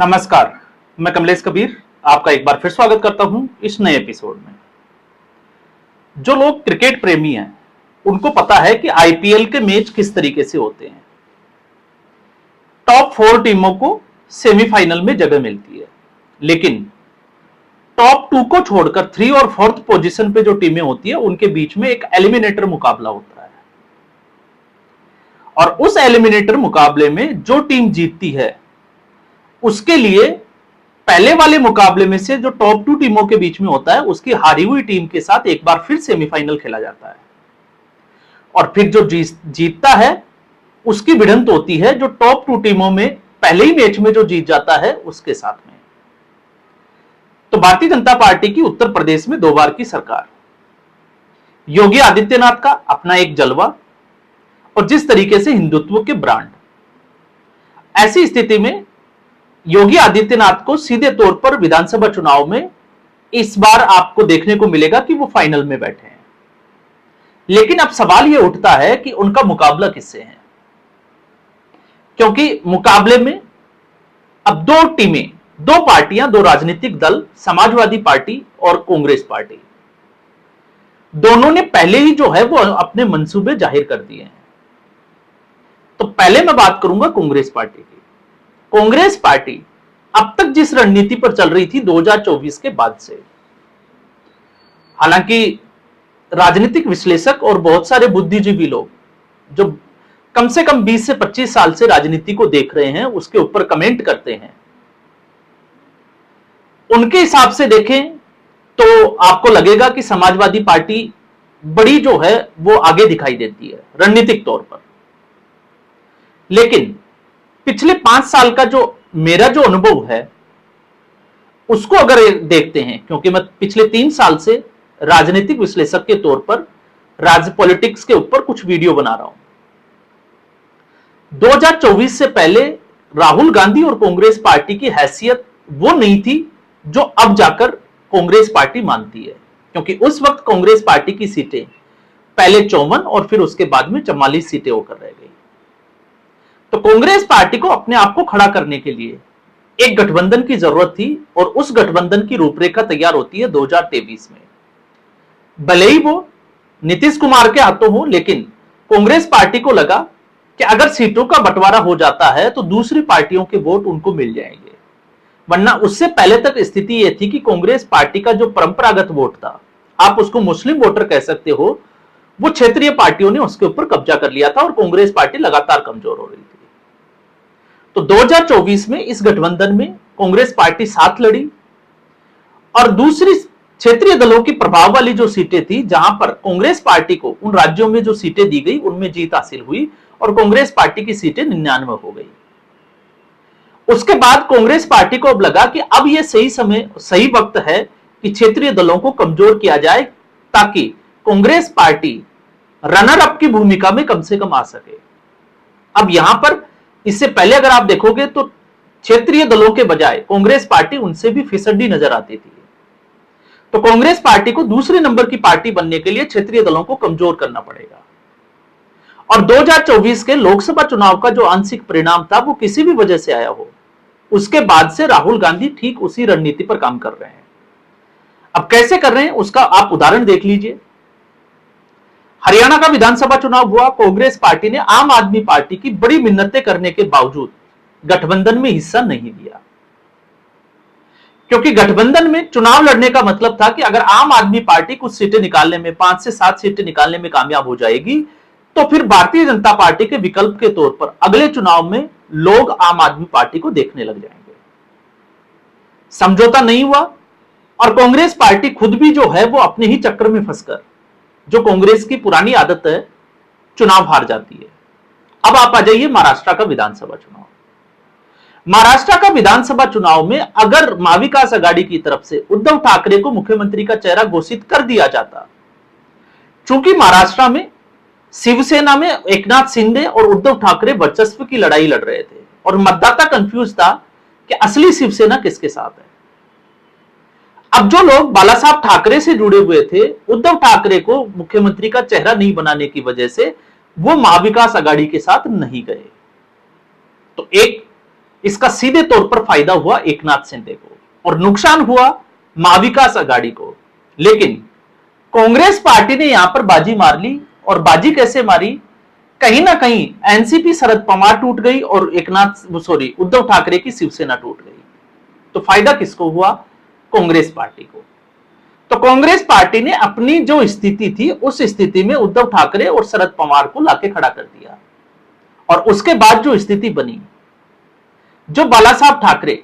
नमस्कार, मैं कमलेश कबीर आपका एक बार फिर स्वागत करता हूं इस नए एपिसोड में। जो लोग क्रिकेट प्रेमी हैं, उनको पता है कि आईपीएल के मैच किस तरीके से होते हैं। टॉप 4 टीमों को सेमीफाइनल में जगह मिलती है, लेकिन टॉप 2 को छोड़कर 3 और 4th पोजीशन पे जो टीमें होती है उनके बीच में एक एलिमिनेटर मुकाबला होता है और उस एलिमिनेटर मुकाबले में जो टीम जीतती है उसके लिए पहले वाले मुकाबले में से जो टॉप 2 टीमों के बीच में होता है उसकी हारी हुई टीम के साथ एक बार फिर सेमीफाइनल खेला जाता है और फिर जो जीतता है उसकी भिड़ंत होती है जो टॉप 2 टीमों में पहले ही मैच में जो जीत जाता है उसके साथ में। तो भारतीय जनता पार्टी की उत्तर प्रदेश में 2 बार की सरकार, योगी आदित्यनाथ का अपना एक जलवा और जिस तरीके से हिंदुत्व के ब्रांड, ऐसी स्थिति में योगी आदित्यनाथ को सीधे तौर पर विधानसभा चुनाव में इस बार आपको देखने को मिलेगा कि वो फाइनल में बैठे हैं। लेकिन अब सवाल यह उठता है कि उनका मुकाबला किससे है, क्योंकि मुकाबले में अब 2 टीमें, 2 पार्टियां, 2 राजनीतिक दल, समाजवादी पार्टी और कांग्रेस पार्टी, दोनों ने पहले ही जो है वो अपने मंसूबे जाहिर कर दिए हैं। तो पहले मैं बात करूंगा कांग्रेस पार्टी की। कांग्रेस पार्टी अब तक जिस रणनीति पर चल रही थी 2024 के बाद से, हालांकि राजनीतिक विश्लेषक और बहुत सारे बुद्धिजीवी लोग जो कम से कम 20 से 25 साल से राजनीति को देख रहे हैं उसके ऊपर कमेंट करते हैं, उनके हिसाब से देखें तो आपको लगेगा कि समाजवादी पार्टी बड़ी जो है वो आगे दिखाई देती है रणनीतिक तौर पर। लेकिन पिछले 5 साल का जो मेरा जो अनुभव है उसको अगर देखते हैं, क्योंकि मैं पिछले 3 साल से राजनीतिक विश्लेषक के तौर पर राज्य पॉलिटिक्स के ऊपर कुछ वीडियो बना रहा हूं। 2024 से पहले राहुल गांधी और कांग्रेस पार्टी की हैसियत वो नहीं थी जो अब जाकर कांग्रेस पार्टी मानती है, क्योंकि उस वक्त कांग्रेस पार्टी की सीटें पहले 54 और फिर उसके बाद में 44 सीटें होकर रह गई। तो कांग्रेस पार्टी को अपने आप को खड़ा करने के लिए एक गठबंधन की जरूरत थी और उस गठबंधन की रूपरेखा तैयार होती है 2023 में। भले ही वो नीतीश कुमार के हाथों हो, लेकिन कांग्रेस पार्टी को लगा कि अगर सीटों का बंटवारा हो जाता है तो दूसरी पार्टियों के वोट उनको मिल जाएंगे, वरना उससे पहले तक स्थिति यह थी कि कांग्रेस पार्टी का जो परंपरागत वोट था, आप उसको मुस्लिम वोटर कह सकते हो, वो क्षेत्रीय पार्टियों ने उसके ऊपर कब्जा कर लिया था और कांग्रेस पार्टी लगातार कमजोर हो रही थी। तो 2024 में इस गठबंधन में कांग्रेस पार्टी साथ लड़ी और दूसरी क्षेत्रीय दलों की प्रभाव वाली जो सीटें थी, जहां पर कांग्रेस पार्टी को उन राज्यों में जो सीटें दी गई उनमें जीत हासिल हुई और कांग्रेस पार्टी की सीटें 99 हो गई। उसके बाद कांग्रेस पार्टी को अब लगा कि अब यह सही वक्त है कि क्षेत्रीय दलों को कमजोर किया जाए ताकि कांग्रेस पार्टी रनर अप की भूमिका में कम से कम आ सके। अब यहां पर इससे पहले अगर आप देखोगे तो क्षेत्रीय दलों के बजाय कांग्रेस पार्टी उनसे भी फिसड्डी नजर आती थी। तो कांग्रेस पार्टी को दूसरे नंबर की पार्टी बनने के लिए क्षेत्रीय दलों को कमजोर करना पड़ेगा। और 2024 के लोकसभा चुनाव का जो आंशिक परिणाम था वो किसी भी वजह से आया हो, उसके बाद से राहुल गांधी ठीक उसी रणनीति पर काम कर रहे हैं। अब कैसे कर रहे हैं उसका आप उदाहरण देख लीजिए। हरियाणा का विधानसभा चुनाव हुआ, कांग्रेस पार्टी ने आम आदमी पार्टी की बड़ी मिन्नतें करने के बावजूद गठबंधन में हिस्सा नहीं लिया, क्योंकि गठबंधन में चुनाव लड़ने का मतलब था कि अगर आम आदमी पार्टी कुछ सीटें निकालने में, 5 से 7 सीटें निकालने में कामयाब हो जाएगी तो फिर भारतीय जनता पार्टी के विकल्प के तौर पर अगले चुनाव में लोग आम आदमी पार्टी को देखने लग जाएंगे। समझौता नहीं हुआ और कांग्रेस पार्टी खुद भी जो है वो अपने ही चक्कर में फंसकर, जो कांग्रेस की पुरानी आदत है, चुनाव हार जाती है। अब आप आ जाइए महाराष्ट्र का विधानसभा चुनाव। महाराष्ट्र का विधानसभा चुनाव में अगर महाविकास आघाड़ी की तरफ से उद्धव ठाकरे को मुख्यमंत्री का चेहरा घोषित कर दिया जाता, चूंकि महाराष्ट्र में शिवसेना में एकनाथ शिंदे और उद्धव ठाकरे वर्चस्व की लड़ाई लड़ रहे थे और मतदाता कंफ्यूज था कि असली शिवसेना किसके साथ है। अब जो लोग बाला साहब ठाकरे से जुड़े हुए थे, उद्धव ठाकरे को मुख्यमंत्री का चेहरा नहीं बनाने की वजह से वो महाविकास आघाड़ी के साथ नहीं गए। तो एक इसका सीधे तौर पर फायदा हुआ एकनाथ शिंदे को और नुकसान हुआ महाविकास आघाड़ी को। लेकिन कांग्रेस पार्टी ने यहां पर बाजी मार ली, और बाजी कैसे मारी, कहीं ना कहीं एनसीपी शरद पवार टूट गई और उद्धव ठाकरे की शिवसेना टूट गई। तो फायदा किसको हुआ? कांग्रेस पार्टी को। तो कांग्रेस पार्टी ने अपनी जो स्थिति थी उस स्थिति में उद्धव ठाकरे और शरद पवार को लाके खड़ा कर दिया, और उसके बाद जो स्थिति बनी, जो बाला साहब ठाकरे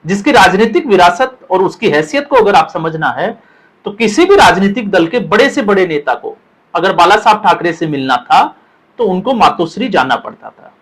जिसकी राजनीतिक विरासत और उसकी हैसियत को अगर आप समझना है, तो किसी भी राजनीतिक दल के बड़े से बड़े नेता को अगर बाला साहब ठाकरे से मिलना था तो उनको मातोश्री जाना पड़ता था।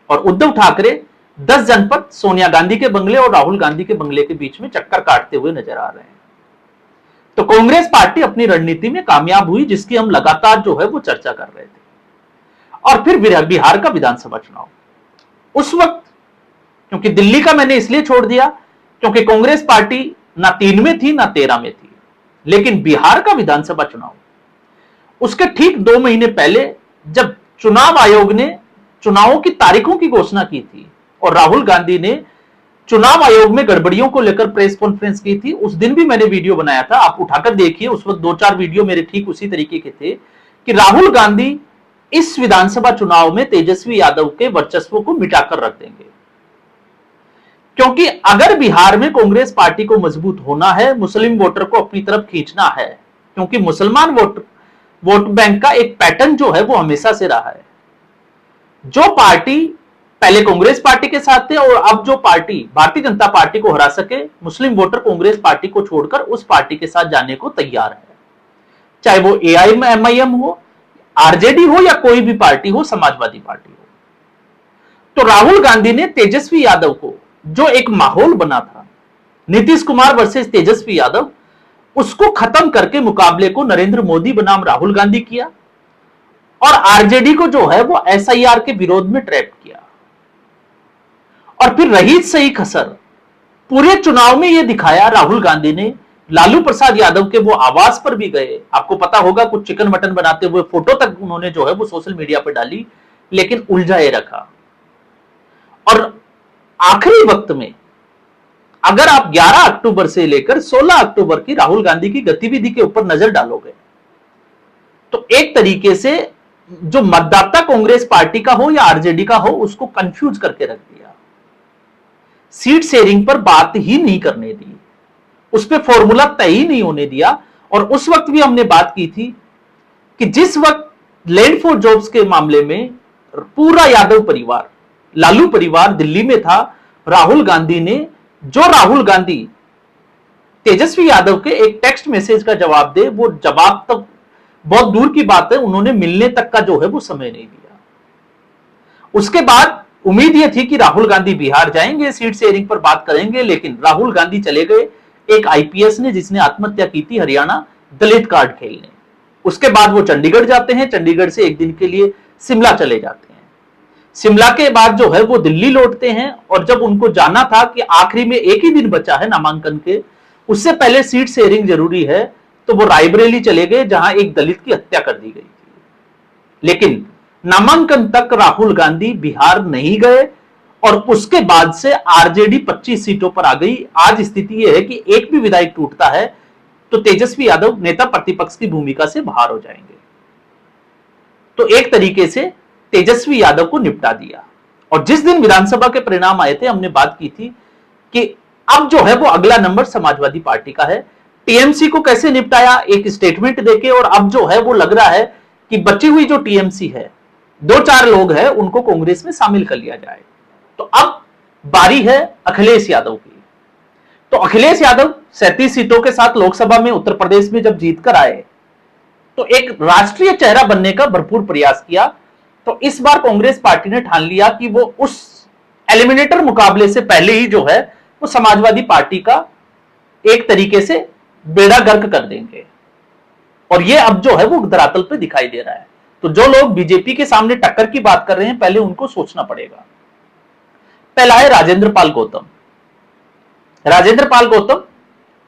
और उद्धव ठाकरे 10 जनपद सोनिया गांधी के बंगले और राहुल गांधी के बंगले के बीच में चक्कर काटते हुए नजर आ रहे हैं। तो कांग्रेस पार्टी अपनी रणनीति में कामयाब हुई, जिसकी हम लगातार जो है वो चर्चा कर रहे थे। और फिर बिहार का विधानसभा चुनाव, उस वक्त क्योंकि दिल्ली का मैंने इसलिए छोड़ दिया क्योंकि कांग्रेस पार्टी ना 3 में थी ना 13 में थी, लेकिन बिहार का विधानसभा चुनाव, उसके ठीक 2 महीने पहले जब चुनाव आयोग ने चुनावों की तारीखों की घोषणा की थी और राहुल गांधी ने चुनाव आयोग में गड़बड़ियों को लेकर प्रेस कॉन्फ्रेंस की थी, उस दिन भी मैंने वीडियो बनाया था, आप उठाकर देखिए। उस वक्त 2-4 वीडियो मेरे ठीक उसी तरीके के थे कि राहुल गांधी इस विधानसभा चुनाव में तेजस्वी यादव के वर्चस्व को मिटाकर रख देंगे, क्योंकि अगर बिहार में कांग्रेस पार्टी को मजबूत होना है, मुस्लिम वोटर को अपनी तरफ खींचना है, क्योंकि मुसलमान वोट बैंक का एक पैटर्न जो है वो हमेशा से रहा है। जो पार्टी पहले कांग्रेस पार्टी के साथ थे और अब जो पार्टी भारतीय जनता पार्टी को हरा सके, मुस्लिम वोटर कांग्रेस पार्टी को छोड़कर उस पार्टी के साथ जाने को तैयार है, चाहे वो AIMIM हो, आरजेडी हो या कोई भी पार्टी हो, समाजवादी पार्टी हो। तो राहुल गांधी ने तेजस्वी यादव को, जो एक माहौल बना था नीतीश कुमार वर्सेस तेजस्वी यादव, उसको खत्म करके मुकाबले को नरेंद्र मोदी बनाम राहुल गांधी किया, और आरजेडी को जो है वो SIR के विरोध में ट्रैप किया। और फिर रही सही खसर, पूरे चुनाव में यह दिखाया राहुल गांधी ने, लालू प्रसाद यादव के वो आवास पर भी गए, आपको पता होगा कुछ चिकन मटन बनाते हुए फोटो तक उन्होंने जो है वो सोशल मीडिया पर डाली, लेकिन उलझाए रखा। और आखिरी वक्त में अगर आप 11 अक्टूबर से लेकर 16 अक्टूबर की राहुल गांधी की गतिविधि के ऊपर नजर डालोगे, तो एक तरीके से जो मतदाता कांग्रेस पार्टी का हो या आरजेडी का हो, उसको कंफ्यूज करके रख दिया। सीट शेयरिंग पर बात ही नहीं करने दी, उस पर फॉर्मूला तय ही नहीं होने दिया। और उस वक्त भी हमने बात की थी कि जिस वक्त लैंड फॉर जॉब्स के मामले में पूरा यादव परिवार, लालू परिवार दिल्ली में था, राहुल गांधी ने, जो राहुल गांधी तेजस्वी यादव के एक टेक्स्ट मैसेज का जवाब दे, वो जवाब तक बहुत दूर की बात है, उन्होंने मिलने तक का जो है वो समय नहीं दिया। उसके बाद उम्मीद ये थी कि राहुल गांधी बिहार जाएंगे, सीट शेयरिंग पर बात करेंगे, लेकिन राहुल गांधी चले गए एक IPS ने जिसने आत्महत्या की थी हरियाणा दलित कार्ड खेलने। उसके बाद वो चंडीगढ़ जाते हैं, चंडीगढ़ से एक दिन के लिए शिमला चले जाते हैं, शिमला के बाद जो है वो दिल्ली लौटते हैं। और जब उनको जाना था कि आखिरी में एक ही दिन बचा है नामांकन के, उससे पहले सीट शेयरिंग जरूरी है, तो वो रायबरेली चले गए जहां एक दलित की हत्या कर दी गई थी। लेकिन नामांकन तक राहुल गांधी बिहार नहीं गए, और उसके बाद से आरजेडी 25 सीटों पर आ गई। आज स्थिति यह है कि एक भी विधायक टूटता है तो तेजस्वी यादव नेता प्रतिपक्ष की भूमिका से बाहर हो जाएंगे। तो एक तरीके से तेजस्वी यादव को निपटा दिया। और जिस दिन विधानसभा के परिणाम आए थे, हमने बात की थी कि अब जो है वो अगला नंबर समाजवादी पार्टी का है। टीएमसी को कैसे निपटाया, एक स्टेटमेंट देके, और अब जो है वो लग रहा है कि बची हुई जो टीएमसी है, 2-4 लोग हैं, उनको कांग्रेस में शामिल कर लिया जाए। तो अब बारी है अखिलेश यादव की। तो अखिलेश यादव 37 सीटों के साथ लोकसभा में उत्तर प्रदेश में जब जीत कर आए, तो एक राष्ट्रीय चेहरा बनने का भरपूर प्रयास किया। तो इस बार कांग्रेस पार्टी ने ठान लिया कि वो उस एलिमिनेटर मुकाबले से पहले ही जो है वो समाजवादी पार्टी का एक तरीके से बेड़ा गर्क कर देंगे। और ये अब जो है वो धरातल पे दिखाई दे रहा है। तो जो लोग बीजेपी के सामने टक्कर की बात कर रहे हैं, पहले उनको सोचना पड़ेगा। पहला है राजेंद्र पाल गौतम। राजेंद्र पाल गौतम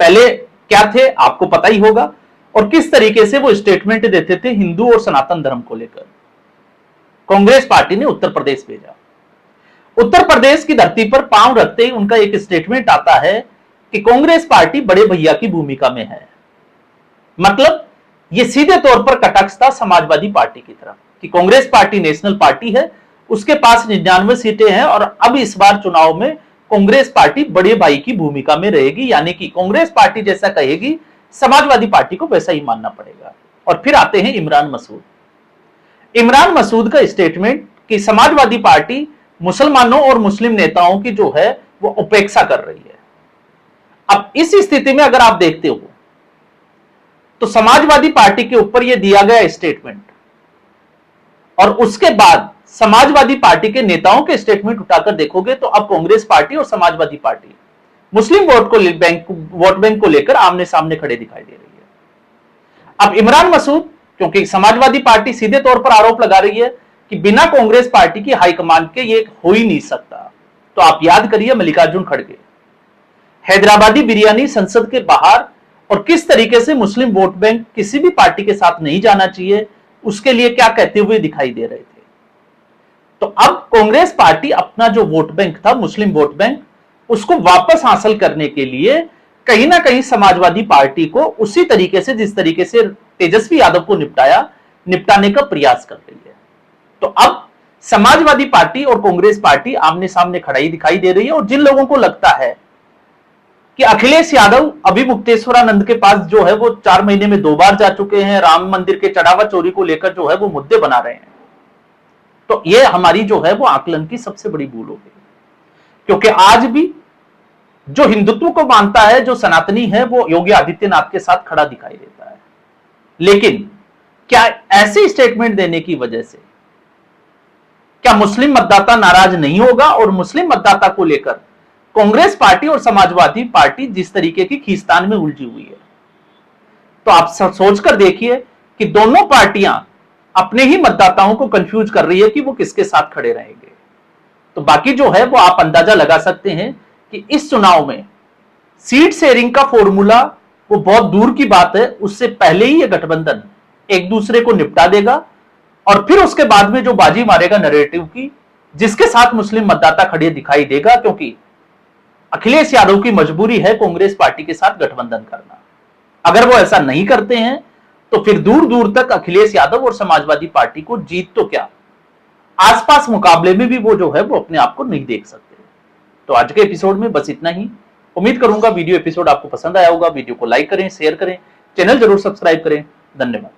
पहले क्या थे आपको पता ही होगा, और किस तरीके से वो स्टेटमेंट देते थे हिंदू और सनातन धर्म को लेकर। कांग्रेस पार्टी ने उत्तर प्रदेश भेजा। उत्तर प्रदेश की धरती पर पांव रखते ही उनका एक स्टेटमेंट आता है कि कांग्रेस पार्टी बड़े भैया की भूमिका में है। मतलब ये सीधे तौर पर कटाक्ष था समाजवादी पार्टी की तरफ कि कांग्रेस पार्टी नेशनल पार्टी है, उसके पास 99 सीटें हैं और अब इस बार चुनाव में कांग्रेस पार्टी बड़े भाई की भूमिका में रहेगी, यानी कि कांग्रेस पार्टी जैसा कहेगी समाजवादी पार्टी को वैसा ही मानना पड़ेगा। और फिर आते हैं इमरान मसूद। इमरान मसूद का स्टेटमेंट कि समाजवादी पार्टी मुसलमानों और मुस्लिम नेताओं की जो है वो उपेक्षा कर रही है। अब इस स्थिति में अगर आप देखते हो तो समाजवादी पार्टी के ऊपर यह दिया गया स्टेटमेंट और उसके बाद समाजवादी पार्टी के नेताओं के स्टेटमेंट उठाकर देखोगे तो अब कांग्रेस पार्टी और समाजवादी पार्टी मुस्लिम वोट बैंक को लेकर आमने सामने खड़े दिखाई दे रही है। अब इमरान मसूद, क्योंकि समाजवादी पार्टी सीधे तौर पर आरोप लगा रही है कि बिना कांग्रेस पार्टी की हाईकमान के ये हो ही नहीं सकता, तो आप याद करिए मल्लिकार्जुन खड़गे हैदराबादी बिरयानी संसद के बाहर और किस तरीके से मुस्लिम वोट बैंक किसी भी पार्टी के साथ नहीं जाना चाहिए उसके लिए क्या कहते हुए दिखाई दे रहे थे। तो अब कांग्रेस पार्टी अपना जो वोट बैंक था मुस्लिम वोट बैंक उसको वापस हासिल करने के लिए कहीं ना कहीं समाजवादी पार्टी को उसी तरीके से जिस तरीके से तेजस्वी यादव को निपटाने का प्रयास कर रही है। तो अब समाजवादी पार्टी और कांग्रेस पार्टी आमने सामने खड़ी दिखाई दे रही है और जिन लोगों को लगता है कि अखिलेश यादव अभी मुक्तेश्वरानंद के पास जो है वो 4 महीने में 2 बार जा चुके हैं, राम मंदिर के चढ़ावा चोरी को लेकर जो है वो मुद्दे बना रहे हैं, तो ये हमारी जो है वो आकलन की सबसे बड़ी भूल हो गई। क्योंकि आज भी जो हिंदुत्व को मानता है, जो सनातनी है, वो योगी आदित्यनाथ के साथ खड़ा दिखाई देता है। लेकिन क्या ऐसे स्टेटमेंट देने की वजह से क्या मुस्लिम मतदाता नाराज नहीं होगा? और मुस्लिम मतदाता को लेकर कांग्रेस पार्टी और समाजवादी पार्टी जिस तरीके की खींचतान में उलझी हुई है, तो आप सोचकर देखिए कि दोनों पार्टियां अपने ही मतदाताओं को कंफ्यूज कर रही है कि वो किसके साथ खड़े रहेंगे। तो बाकी जो है वो आप अंदाजा लगा सकते हैं कि इस चुनाव में सीट शेयरिंग का फॉर्मूला वो बहुत दूर की बात है, उससे पहले ही ये गठबंधन एक दूसरे को निपटा देगा और फिर उसके बाद में जो बाजी मारेगा नैरेटिव की, जिसके साथ मुस्लिम मतदाता खड़े दिखाई देगा, क्योंकि अखिलेश यादव की मजबूरी है कांग्रेस पार्टी के साथ गठबंधन करना। अगर वो ऐसा नहीं करते हैं तो फिर दूर दूर तक अखिलेश यादव और समाजवादी पार्टी को जीत तो क्या, आसपास मुकाबले में भी वो जो है वो अपने आप को नहीं देख सकते। तो आज के एपिसोड में बस इतना ही। उम्मीद करूंगा वीडियो एपिसोड आपको पसंद आया होगा। वीडियो को लाइक करें, शेयर करें, चैनल जरूर सब्सक्राइब करें। धन्यवाद।